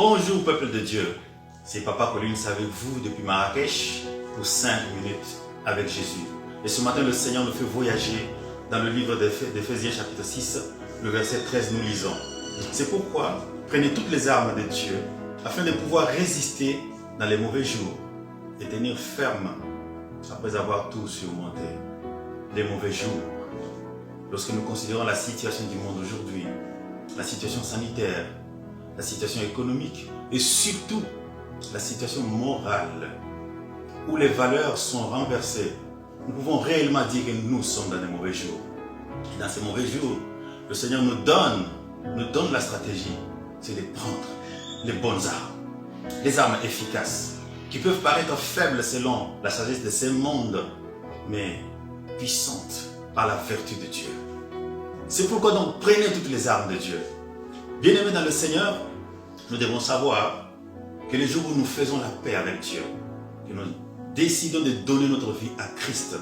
Bonjour peuple de Dieu, c'est Papa Pauline avec vous depuis Marrakech pour 5 minutes avec Jésus. Et ce matin, le Seigneur nous fait voyager dans le livre d'Éphésiens chapitre 6, le verset 13, nous lisons. C'est pourquoi prenez toutes les armes de Dieu afin de pouvoir résister dans les mauvais jours et tenir ferme après avoir tout surmonté. Les mauvais jours. Lorsque nous considérons la situation du monde aujourd'hui, la situation sanitaire, la situation économique et surtout la situation morale où les valeurs sont renversées, nous pouvons réellement dire que nous sommes dans des mauvais jours. Et dans ces mauvais jours, le Seigneur nous donne la stratégie, c'est de prendre les bonnes armes, les armes efficaces, qui peuvent paraître faibles selon la sagesse de ce monde, mais puissantes par la vertu de Dieu. C'est pourquoi donc prenez toutes les armes de Dieu. Bien-aimés dans le Seigneur, nous devons savoir que les jours où nous faisons la paix avec Dieu, que nous décidons de donner notre vie à Christ,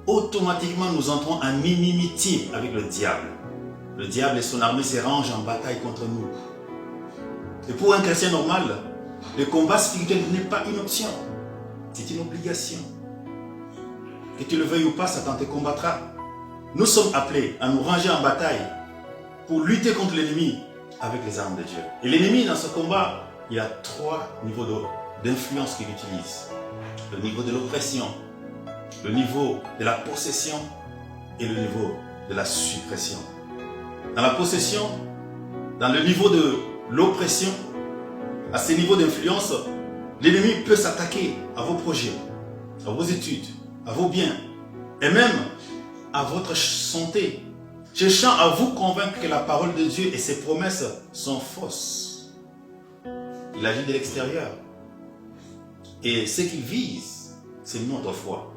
automatiquement nous entrons en inimitié avec le diable. Le diable et son armée se rangent en bataille contre nous. Et pour un chrétien normal, le combat spirituel n'est pas une option, c'est une obligation. Que tu le veuilles ou pas, Satan te combattra. Nous sommes appelés à nous ranger en bataille pour lutter contre l'ennemi avec les armes de Dieu. Et l'ennemi, dans ce combat, il y a 3 niveaux d'influence qu'il utilise. Le niveau de l'oppression, le niveau de la possession et le niveau de la suppression. Dans la possession, dans le niveau de l'oppression, à ces niveaux d'influence, l'ennemi peut s'attaquer à vos projets, à vos études, à vos biens et même à votre santé, cherchant à vous convaincre que la parole de Dieu et ses promesses sont fausses. Il agit de l'extérieur. Et ce qu'il vise, c'est notre foi.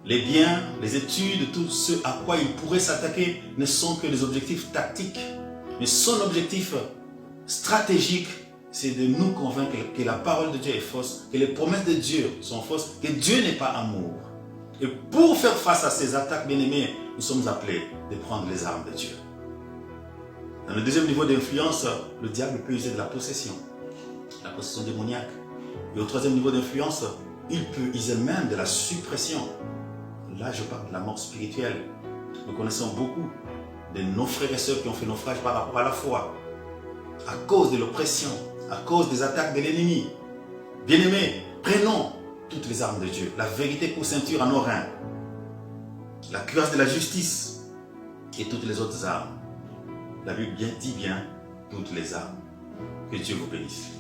Les biens, les études, tout ce à quoi il pourrait s'attaquer ne sont que des objectifs tactiques. Mais son objectif stratégique, c'est de nous convaincre que la parole de Dieu est fausse, que les promesses de Dieu sont fausses, que Dieu n'est pas amour. Et pour faire face à ces attaques, bien-aimés, nous sommes appelés de prendre les armes de Dieu. Dans le deuxième niveau d'influence, le diable peut user de la possession démoniaque. Et au troisième niveau d'influence, il peut user même de la suppression. Là, je parle de la mort spirituelle. Nous connaissons beaucoup de nos frères et sœurs qui ont fait naufrage par rapport à la foi, à cause de l'oppression, à cause des attaques de l'ennemi. Bien-aimés, prenons toutes les armes de Dieu, la vérité pour ceinture à nos reins, la cuirasse de la justice et toutes les autres armes. La Bible dit bien toutes les armes. Que Dieu vous bénisse.